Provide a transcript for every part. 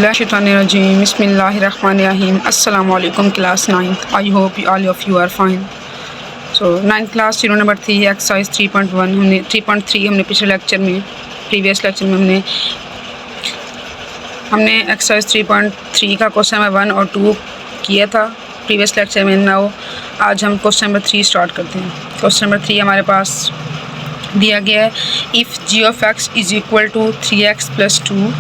बिस्मिल्लाहिर्रहमानिर्रहीम। अस्सलाम वालेकुम class 9th। I hope all of you are fine. So 9th class शीरो नंबर 3 एक्सरसाइज 3.1 हमने 3.3 हमने पिछले लेक्चर में प्रीवियस लेक्चर में हमने एक्सरसाइज 3.3 का क्वेश्चन नंबर 1 और 2 किया था प्रीवियस लेक्चर में। नाउ आज हम क्वेश्चन नंबर 3 स्टार्ट करते हैं। क्वेश्चन नंबर 3 हमारे पास दिया गया है, if g of x is equal to 3x + 2।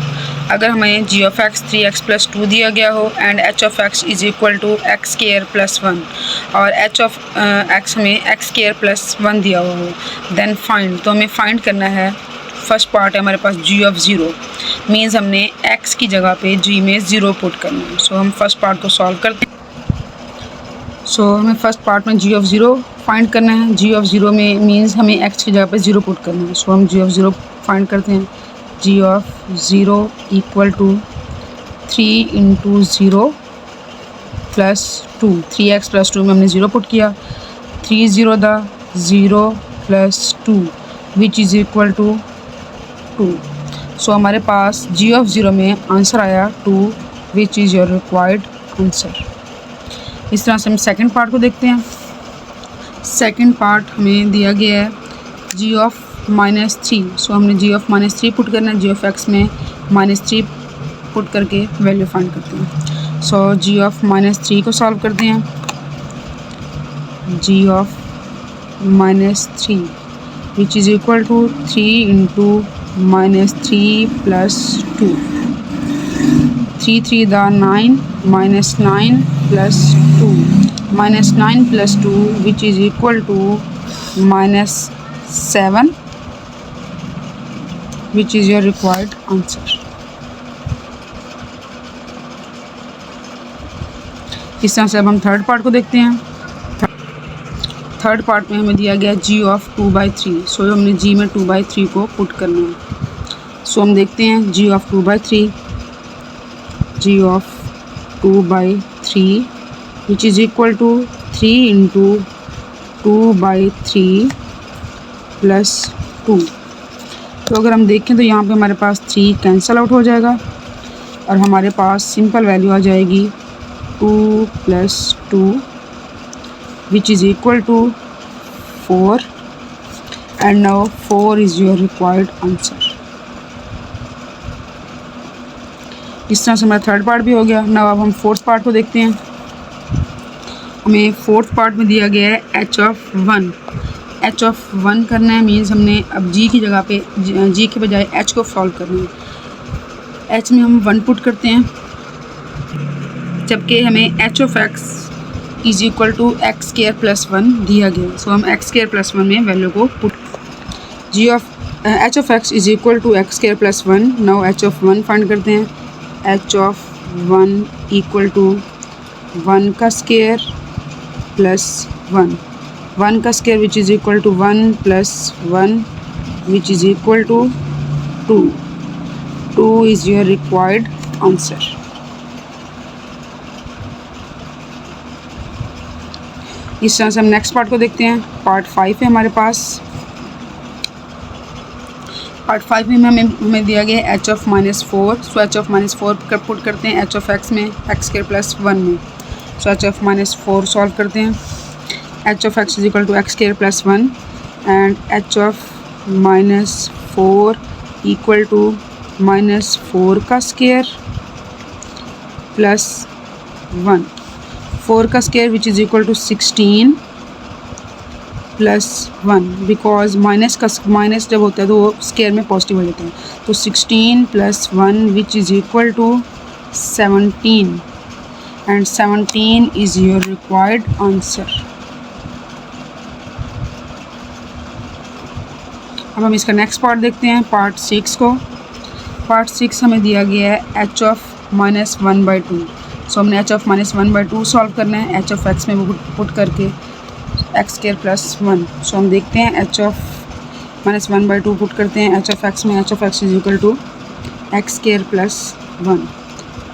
अगर हमें जी ऑफ एक्स 3x + 2 दिया गया हो and h of x is equal to x² + 1 और एच ऑफ एक्स हमें x² + 1 दिया हुआ हो, देन फाइंड। तो हमें फाइंड करना है, फर्स्ट पार्ट है हमारे पास जी ऑफ 0, मीन्स हमने x की जगह पे g में 0 पुट करना है। सो हम फर्स्ट पार्ट को सॉल्व करते हैं। सो हमें फर्स्ट पार्ट में जी ऑफ 0 फाइंड करना है। जी ऑफ 0 में मीन्स हमें x की जगह पे 0 पुट करना है। सो हम जी ऑफ 0 फाइंड करते हैं। G of 0 equal to 3 × 0 + 2। 3x + 2 में हमने 0 पुट किया। 3 0 0 + 2 विच इज़ इक्वल टू 2। सो हमारे पास जी ऑफ 0 में आंसर आया 2, which is your required answer. इस तरह से हम सेकंड पार्ट को देखते हैं। सेकंड पार्ट हमें दिया गया है जी ऑफ -3। सो हमने जी ऑफ -3 पुट करना है। जी ऑफ एक्स में -3 पुट करके वैल्यू फाइंड करते हैं। सो जी ऑफ -3 को सॉल्व करते हैं। G of -3 which is equal to 3 × -3 + 2। 3 3 9 -9 + 2 -9 + 2 which is equal to -7, which is your required answer। इस तरह से अब हम थर्ड पार्ट को देखते हैं। थर्ड पार्ट में हमें दिया गया जी ऑफ 2/3। सो हमने जी में 2/3 को पुट करना है। सो हम देखते हैं G of 2/3, G of 2/3 which is equal to 3 × 2/3 + 2। तो अगर हम देखें तो यहाँ पे हमारे पास 3 कैंसल आउट हो जाएगा और हमारे पास सिंपल वैल्यू आ जाएगी 2 + 2 which is equal to 4 and now 4 is your required answer। इस तरह से हमारा थर्ड पार्ट भी हो गया। नाउ अब हम फोर्थ पार्ट को देखते हैं। हमें फोर्थ पार्ट में दिया गया है एच ऑफ 1। एच ऑफ 1 करना है, मीन्स हमने अब जी की जगह पे जी के बजाय एच को सॉल्व करना है। एच में हम 1 पुट करते हैं, जबकि हमें h of x is equal to x² + 1 दिया गया। सो हम x² + 1 में वैल्यू को put. G of h of x is equal to x² + 1। Now h of 1 find करते हैं। एच ऑफ 1 इक्वल टू 1 का स्क्वायर + 1, 1 का square which is equal to 1 + 1 which is equal to 2। 2 is your required answer. इस तरह से हम next part को देखते हैं। पार्ट 5 है हमारे पास। पार्ट 5 में हमें दिया गया है H of -4। So H of -4 put करते हैं एच ऑफ एक्स में x² + 1 में। सो एच ऑफ -4 सॉल्व करते हैं। H of x is equal to x² + 1 and h of -4 equal to -4 का स्क्वायर + 1। 4 का square which is equal to 16 + 1, because minus जब होता है तो वो स्क्वायर में पॉजिटिव हो जाता है। तो 16 + 1 which is equal to 17 and 17 is your required answer. अब हम इसका नेक्स्ट पार्ट देखते हैं, पार्ट 6 को। पार्ट 6 हमें दिया गया है एच ऑफ -1/2। सो हमने एच ऑफ -1/2 सॉल्व करना है। एच ऑफ एक्स में वो पुट करके x² + 1। सो हम देखते हैं एच ऑफ -1/2 पुट करते हैं एच ऑफ एक्स में। H of x is equal to x² + 1।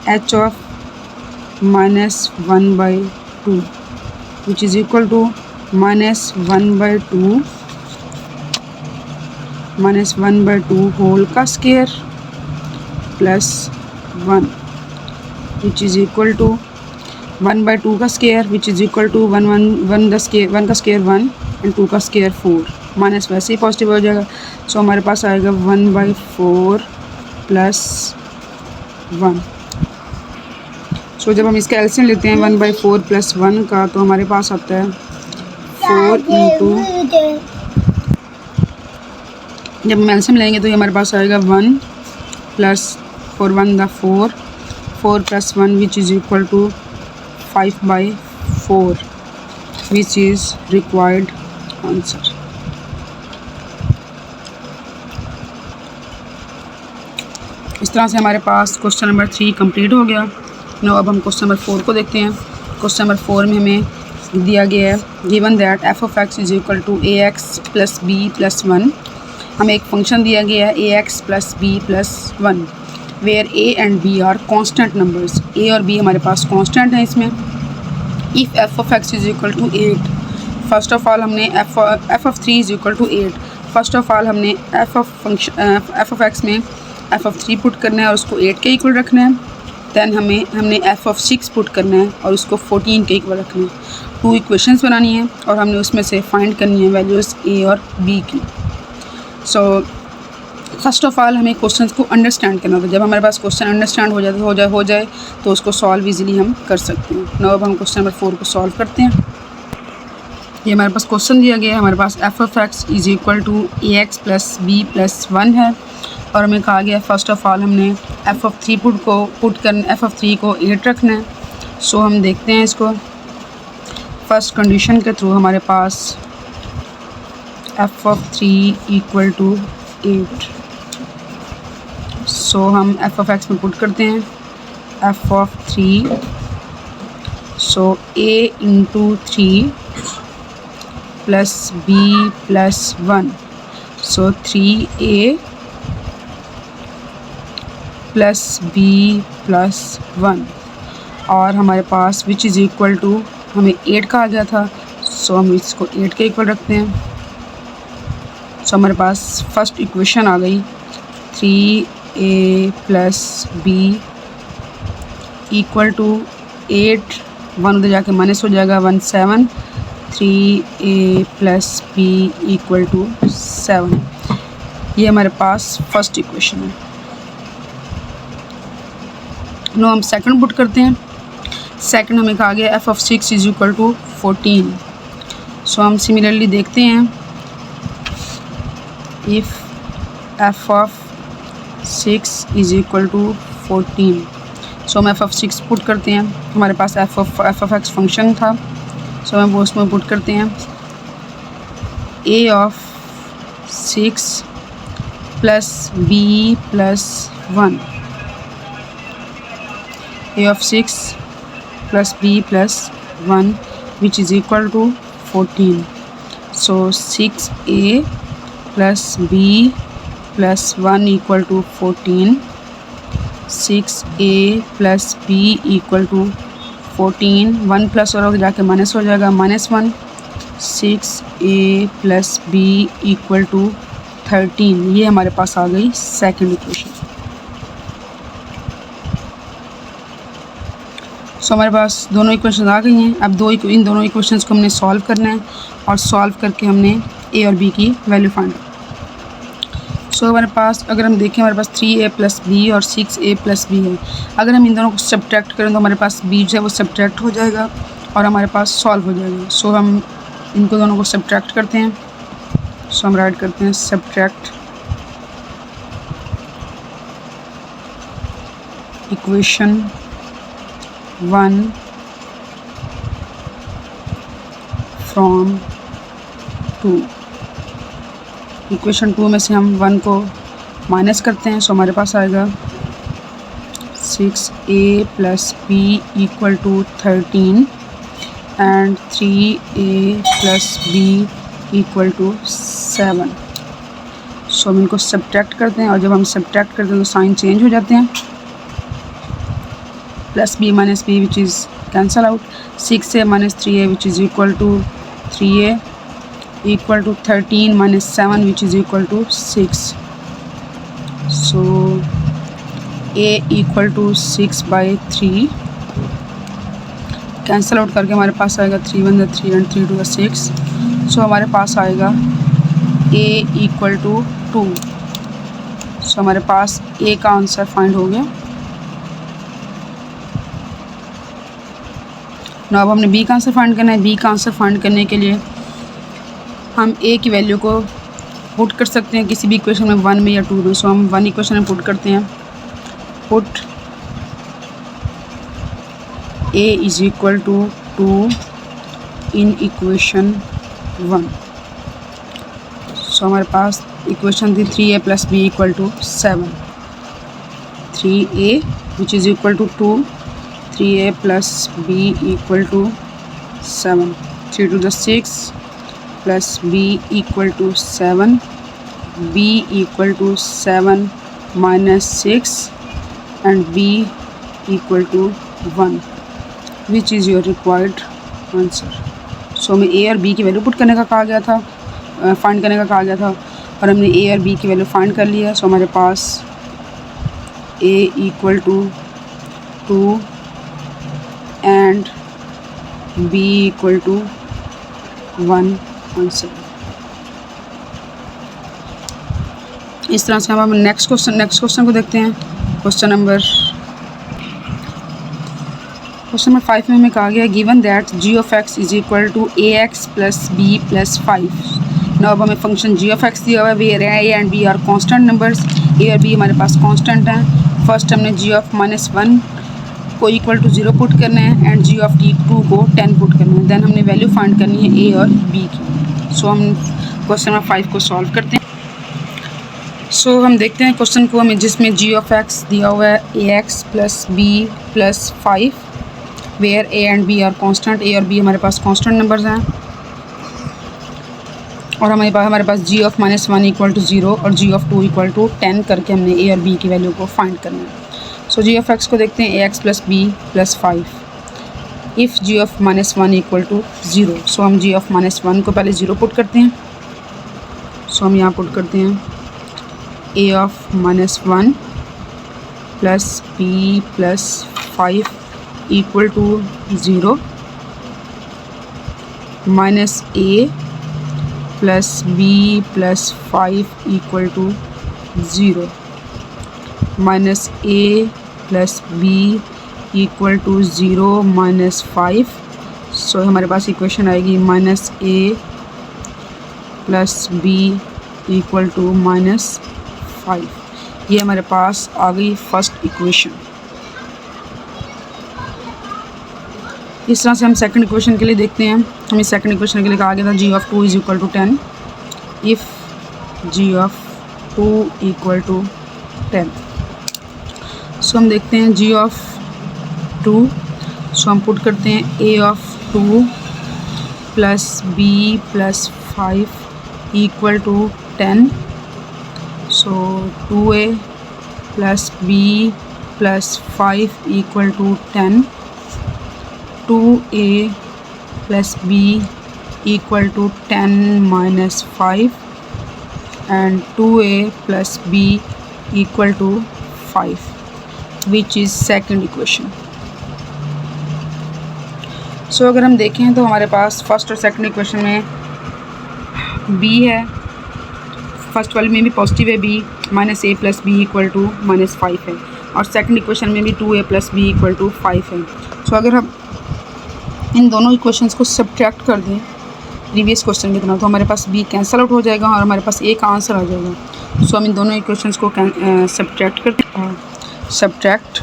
H of -1/2 which is equal to -1/2 -1/2 whole का square + 1 which is equal to 1/2 का square which is equal to 1 का square 1 and 2 का square 4 minus वैसे ही positive हो जाएगा। सो हमारे पास आएगा 1/4 प्लस 1। सो जब हम इसका एलसीएम लेते हैं 1/4 प्लस 1 का तो हमारे पास आता है 4 इंटू, जब हम एलसीएम लेंगे तो ये हमारे पास आएगा 1 plus 4 1 the 4 4 plus 1 which is equal to 5/4 which is required answer. इस तरह से हमारे पास क्वेश्चन नंबर 3 कंप्लीट हो गया। नो अब हम क्वेश्चन नंबर 4 को देखते हैं। क्वेश्चन नंबर 4 में हमें दिया गया है given that f of x is equal to a x plus b plus 1। हमें एक फंक्शन दिया गया है a x plus b plus 1 where a and b are constant numbers. A और बी हमारे पास कॉन्स्टेंट हैं इसमें। If f of x is equal to 8, first of all हमने f of 3 is equal to 8। First of all हमने f of x में F of 3 put करना है और उसको 8 के इक्वल रखना है। दैन हमने एफ ऑफ 6 पुट करना है और उसको 14 के इक्वल रखना है। 2 इक्वेशंस बनानी है और हमने उसमें से फाइंड करनी है वैल्यूज़ ए और बी की। सो फर्स्ट ऑफ ऑल हमें क्वेश्चंस को अंडरस्टैंड करना होता है। जब हमारे पास क्वेश्चन अंडरस्टैंड हो जाए तो उसको सॉल्व इजीली हम कर सकते हैं। नाउ अब हम क्वेश्चन नंबर 4 को सॉल्व करते हैं। ये हमारे पास क्वेश्चन दिया गया है, हमारे पास f of x is equal to a x plus b plus 1 है और हमें कहा गया फर्स्ट ऑफ ऑल हमने एफ ऑफ 3 एफ ऑफ 3 को 8 रखना है। सो हम देखते हैं इसको फर्स्ट कंडीशन के थ्रू। हमारे पास f of 3 equal to 8। So हम एफ ऑफ एक्स में पुट करते हैं f of 3। So a into 3 plus b plus 1। So 3a plus b plus 1 और हमारे पास विच इज़ इक्वल टू हमें 8 कहा गया था। सो हम इसको 8 के इक्वल रखते हैं। सो हमारे पास फर्स्ट इक्वेशन आ गई 3a plus b equal to 8, 1 उधर जाके माइनस हो जाएगा 1 7, 3a plus b equal to 7। ये हमारे पास फर्स्ट इक्वेशन है। नो हम सेकंड पुट करते हैं। सेकंड हमें कहा गया f of 6 is equal to 14। So हम सिमिलरली देखते हैं if f of 6 is equal to 14। So हम एफ ऑफ 6 पुट करते हैं। हमारे पास एफ ऑफ एक्स फंक्शन था। सो हम वो उसमें पुट करते हैं a of 6 plus b plus 1। a of 6 plus b plus 1 which is equal to 14. So 6a plus b plus 1 equal to 14. 6a plus b equal to 14. 1 plus और जाके minus हो जाएगा -1। 6a plus b equal to 13। ये हमारे पास आ गई second equation. So हमारे पास दोनों इक्वेशन आ गई हैं। अब इन दोनों इक्वेशंस को हमने सॉल्व करना है और सॉल्व करके हमने ए और बी की वैल्यू फाइंड। सो हमारे पास अगर हम देखें हमारे पास 3a प्लस बी और 6a प्लस बी है। अगर हम इन दोनों को सब्ट्रैक्ट करें तो हमारे पास बी जो है वो सब्ट्रैक्ट हो जाएगा और हमारे पास सॉल्व हो जाएगा। सो हम इनको दोनों को सब्ट्रैक्ट करते हैं। सो हम राइट करते हैं सब्ट्रैक्ट इक्वेशन 1 फ्रॉम 2। इक्वेशन 2 में से हम 1 को माइनस करते हैं। सो हमारे पास आएगा 6a plus b equal to 13 and 3a plus b equal to 7। So हम इनको सब्ट्रैक्ट करते हैं और जब हम सब्ट्रैक्ट करते हैं तो साइन चेंज हो जाते हैं। Plus b minus b which is cancel out. 6a minus 3a which is equal to 3a equal to 13 minus 7 which is equal to 6। So a equal to 6/3, cancel out करके हमारे पास आएगा 3 1 3 and 3 2 6। सो हमारे पास आएगा ए इक्वल टू 2। सो हमारे पास ए का answer find हो गया। ना अब हमने बी का आंसर फाइंड करना है। बी का आंसर फाइंड करने के लिए हम ए की वैल्यू को पुट कर सकते हैं किसी भी इक्वेशन में, 1 में या 2 में। सो हम 1 इक्वेशन में पुट करते हैं। Put a is equal to 2 in equation 1। सो हमारे पास इक्वेशन थी 3a + b = 7। 3a which is equal to 2, 3a + b = 7, 3 to the 6 plus b = 7, b = 7 minus 6 and b = 1, which is your required answer। सो हमें a और b की value put करने का कहा गया था, फाइंड करने का कहा गया था, और हमने a और b की वैल्यू फाइंड कर लिया। सो हमारे पास a = 2 and b = 1 आंसर। इस तरह से हम नेक्स्ट क्वेश्चन को देखते हैं। क्वेश्चन नंबर 5 में हमें कहा गया given that g(x) is equal to ax + b + 5। Now अब हमें फंक्शन g(x) दिया हुआ है, where a and b are constant numbers. a और b हमारे पास कांस्टेंट हैं। फर्स्ट हमने g(-1) को इक्वल टू 0 पुट करना है एंड g(2) को 10 पुट करना है। देन हमने वैल्यू फाइंड करनी है a और b की। सो हम क्वेश्चन नंबर 5 को सॉल्व करते हैं। सो हम देखते हैं क्वेश्चन को, हमें जिसमें g(x) दिया हुआ है ax + b + 5, where a and b are constant. a और b हमारे पास कांस्टेंट नंबर्स हैं और हमारे पास g(-1) = 0 और g(2) = 10 करके हमने a और b की वैल्यू को फाइंड करना है। सो g(x) को देखते हैं ax + b + 5 इफ़ g(-1) = 0। सो हम g(-1) को पहले 0 पुट करते हैं। सो हम यहाँ पुट करते हैं a(-1) + b + 5 = 0 minus a + b + 5 = 0 minus a + b = 0 minus 5। सो हमारे पास इक्वेशन आएगी -a + b = -5। ये हमारे पास आ गई फर्स्ट इक्वेशन। इस तरह से हम सेकंड इक्वेशन के लिए देखते हैं। हमें सेकंड इक्वेशन के लिए कहा गया था g(2) = 10 इफ़ g(2) = 10। सो हम देखते हैं g(2), सो हम पुट करते हैं a(2) + b + 5 = 10। So 2a + b + 5 = 10, 2a + b = 10 minus 5 and 2a + b = 5, which is second equation। सो अगर हम देखें तो हमारे पास फर्स्ट और सेकंड इक्वेशन में b है, फर्स्ट वाले में भी पॉजिटिव है b, -a + b = -5 है, और सेकंड इक्वेशन में भी 2a + b = 5 है। सो अगर हम इन दोनों इक्वेशंस को सब्ट्रैक्ट कर दें प्रीवियस क्वेश्चन की तरह, तो हमारे पास b कैंसिल आउट हो जाएगा और हमारे पास a का आंसर आ जाएगा। सो हम इन दोनों इक्वेशंस को सब्ट्रैक्ट करते हैं। Subtract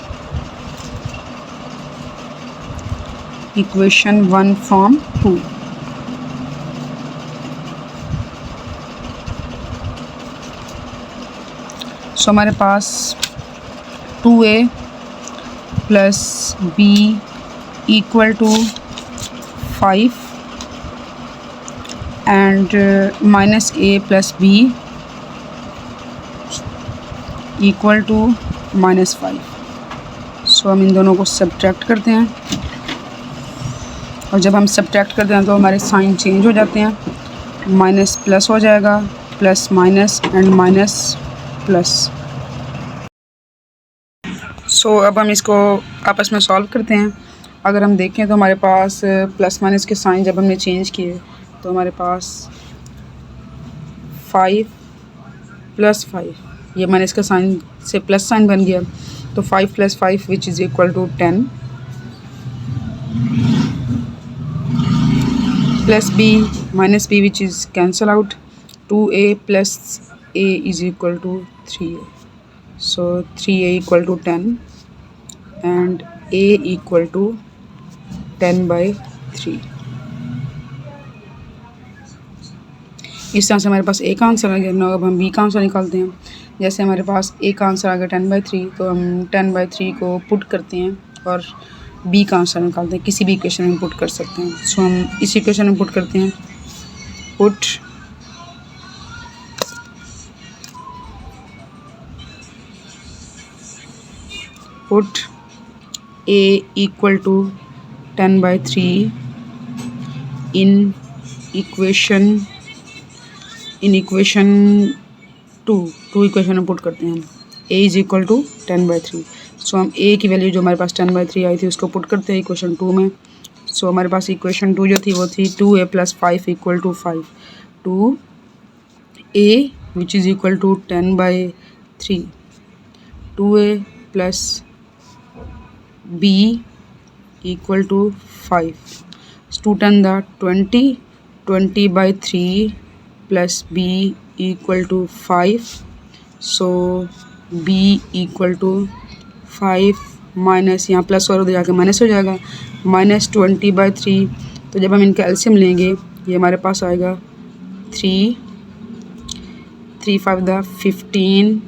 equation 1 from 2। सो हमारे पास 2a + b = 5 and -a + b = -5। सो हम इन दोनों को सब्ट्रैक्ट करते हैं और जब हम सब्ट्रैक्ट करते हैं तो हमारे साइन चेंज हो जाते हैं, माइनस प्लस हो जाएगा, plus minus and minus plus. So अब हम इसको आपस में सॉल्व करते हैं। अगर हम देखें तो हमारे पास प्लस माइनस के साइन जब हमने चेंज किए तो हमारे पास 5 + 5, ये माइनस का साइन से प्लस साइन बन गया, तो 5 + 5 which is equal to 10 plus b minus b which is cancel out, 2a + a is equal to 3a, so 3a equal to 10 and a equal to 10/3। इस तरह से हमारे पास a का आंसर आ गया। ना अब हम b का आंसर निकालते हैं। जैसे हमारे पास a का आंसर आ गया 10/3, तो हम 10/3 को पुट करते हैं और b का आंसर निकालते हैं। किसी भी इक्वेशन में पुट कर सकते हैं। सो हम इस इक्वेशन में पुट करते हैं, put a equal to 10/3 in equation 2 equation में पुट करते हैं। a is equal to 10/3। So हम a की वैल्यू जो हमारे पास 10/3 आई थी उसको पुट करते हैं इक्वेशन 2 में। सो हमारे पास इक्वेशन 2 जो थी वो थी 2a + 5 equal to 5, 2a which is equal to 10/3, 2a + b equal to 5, 2 10 20, 20/3 + b equal to 5, so b equal to 5 minus यहाँ प्लस और उधर जाके माइनस हो जाएगा, -20/3। तो जब हम इनका एलसीएम लेंगे ये हमारे पास आएगा 3 5 15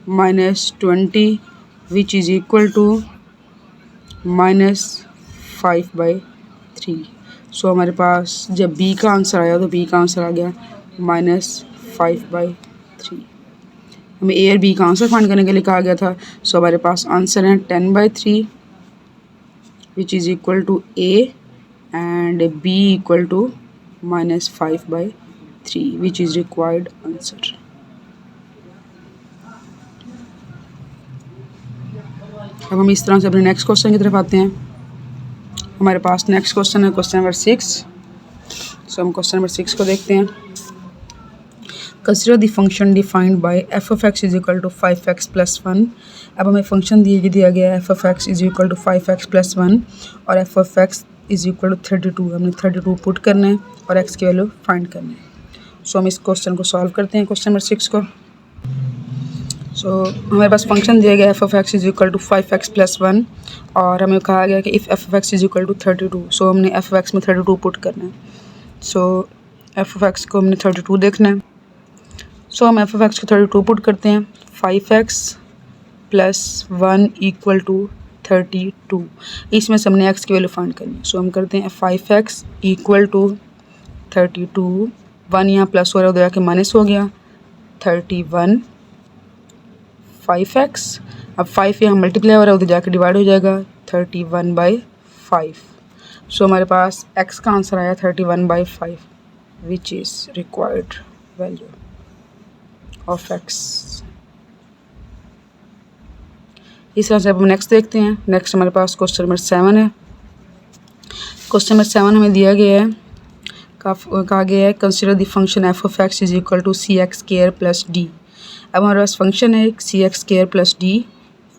-20 विच इज़ इक्वल टू -5/3। सो हमारे पास जब b का आंसर आया तो b का आंसर आ गया -5/3। हमें a और b का आंसर फाइंड करने के लिए कहा गया था। सो हमारे पास आंसर है 10/3 which is equal to a and b equal to -5/3 which is required answer. अब हम इस तरह से अपने नेक्स्ट क्वेश्चन की तरफ आते हैं। हमारे पास नेक्स्ट क्वेश्चन है क्वेश्चन नंबर 6। सो हम क्वेश्चन नंबर 6 को देखते हैं। Consider the function defined by f(x) is equal to 5x + 1। अब हमें फंक्शन दिया गया है f(x) is equal to 5x + 1 और f(x) इज इक्वल टू 32। हमने 32 पुट करना है और x की वैल्यू फाइंड करनी है। सो हम इस क्वेश्चन को सॉल्व करते हैं, क्वेश्चन नंबर 6 को। सो हमारे पास फंक्शन दिया गया है f(x) is equal to 5x + 1 और हमें कहा गया कि if f(x) is equal to 32। So हमने f(x) में 32 पुट करना है। सो f(x) को हमने 32 देखना है। सो हम f(x) को 32 पुट करते हैं, 5x + 1 इक्वल टू 32। इसमें से हमने x की वैल्यू फाइंड करनी है। सो हम करते हैं 5x इक्वल टू 32, 1 यहाँ प्लस हो रहा है उधर जाके माइनस हो गया, 31 5x। अब 5 यहाँ मल्टीप्लाई हो रहा है उधर जाके डिवाइड हो जाएगा, 31/5। सो हमारे पास x का आंसर आया 31/5 विच is required value of x। इस तरह से अब हम नेक्स्ट देखते हैं। नेक्स्ट हमारे पास क्वेश्चन नंबर 7 है। क्वेश्चन नंबर 7 हमें दिया गया है, कहा गया है consider the function f(x) is equal to cx² + d। अब हमारे पास फंक्शन है cx² + d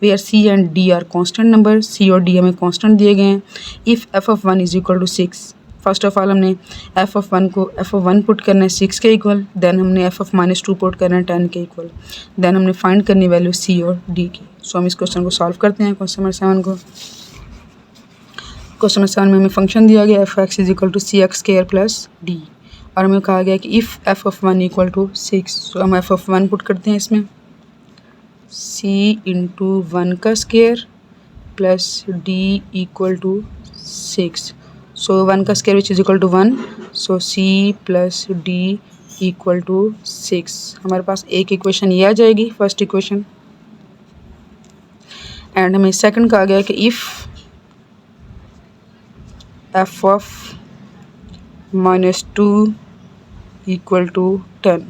where c and d are constant number. c और d हमें कांस्टेंट दिए गए हैं। If f(1) is equal to 6, first of all हमने f(1) को f(1) पुट करना है 6 के इक्वल, देन हमने f(-2) पुट करना है 10 के इक्वल, देन हमने फाइंड करनी वैल्यू c और d की। सो हम इस क्वेश्चन को सॉल्व करते हैं, क्वेश्चन नंबर 7 को। क्वेश्चन नंबर 7 में हमें फंक्शन दिया गया f(x) is equal to cx² + d और हमें कहा गया कि if f(1) equal to 6। So हम f(1) पुट करते हैं इसमें, c × 1 का square plus d equal to 6। So 1 का square which is equal to 1, so c + d equal to 6। हमारे पास एक इक्वेशन ये आ जाएगी, फर्स्ट इक्वेशन। एंड हमें सेकंड कहा गया कि इफ़ f(-2) इक्वल टू 10।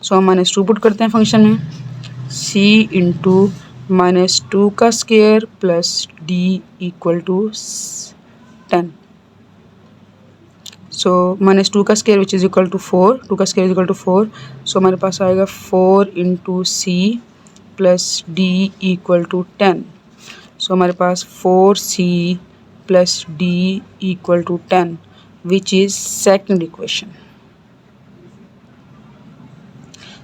सो हम -2 पुट करते हैं फंक्शन में, c × -2 का square plus d equal to 10। So -2 का square which is equal to 4, 2 का square is equal to 4। So हमारे पास आएगा 4 into c plus d equal to 10। So हमारे पास 4c plus d equal to 10 which is second equation.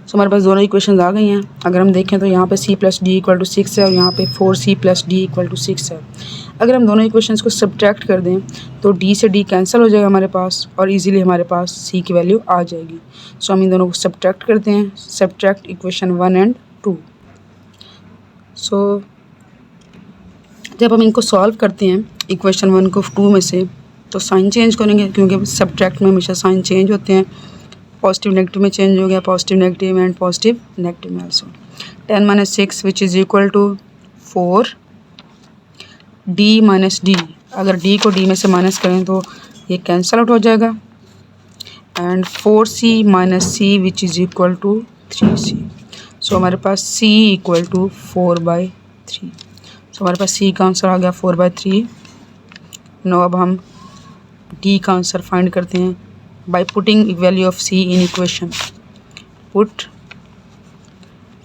So हमारे पास दोनों इक्वेशन आ गई हैं। अगर हम देखें तो यहाँ पे c plus d equal to 6 है और यहाँ पे 4c plus d equal to 6 है। अगर हम दोनों इक्वेशंस को सब्ट्रैक्ट कर दें तो d से d कैंसिल हो जाएगा हमारे पास और इजीली हमारे पास c की वैल्यू आ जाएगी। सो हम इन दोनों को सब्ट्रैक्ट करते हैं, सब्ट्रैक्ट इक्वेशन 1 एंड 2। सो जब हम इनको सॉल्व करते हैं इक्वेशन 1 को 2 में से तो साइन चेंज करेंगे क्योंकि सब्ट्रैक्ट में हमेशा साइन चेंज होते हैं। पॉजिटिव नेगेटिव में चेंज हो गया, positive negative and positive negative में also. 10 minus 6 which is equal to 4 d minus d. अगर d को d में से माइनस करें तो ये कैंसल आउट हो जाएगा and 4c minus c which is equal to 3c। So हमारे पास c इक्वल टू 4/3। सो हमारे पास c का आंसर आ गया 4/3। नो अब हम d का आंसर फाइंड करते हैं by putting value of c in equation. Put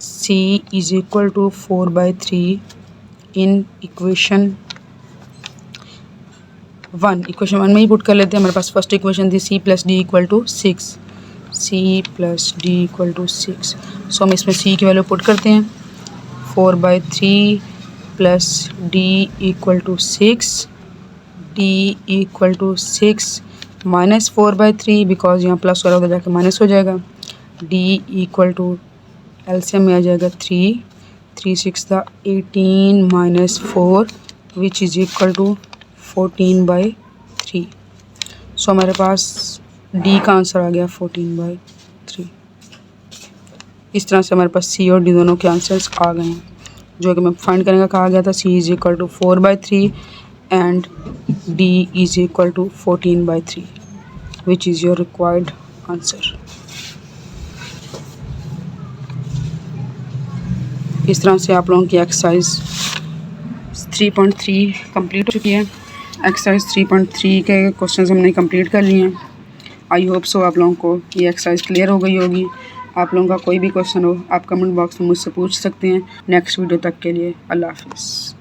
c is equal to 4/3 in equation 1। Equation 1 में ही पुट कर लेते हैं। हमारे पास फर्स्ट इक्वेशन थी c plus d equal to 6, c plus d equal to 6। So हम इसमें c की वैल्यू पुट करते हैं 4/3 plus d equal to 6, d equal to 6 minus 4/3 because यहाँ प्लस वाला उधर जाके माइनस हो जाएगा। d इक्वल टू एलसीएम में आ जाएगा 3, 3 6 था 18 minus 4 which is equal to 14/3। So हमारे पास d का आंसर आ गया 14/3। इस तरह से हमारे पास c और d दोनों के आंसर्स आ गए हैं जो कि मैं फाइंड करने का कहा गया था। c is equal to 4/3 and d is equal to 14/3 which is your required answer। इस तरह से आप लोगों की एक्सरसाइज 3.3 कंप्लीट हो चुकी है। एक्सरसाइज 3.3 के क्वेश्चंस हमने कंप्लीट कर लिए हैं। आई होप सो आप लोगों को ये एक्सरसाइज क्लियर हो गई होगी। आप लोगों का कोई भी क्वेश्चन हो आप कमेंट बॉक्स में मुझसे पूछ सकते हैं। नेक्स्ट वीडियो तक के लिए अल्लाह हाफिज़।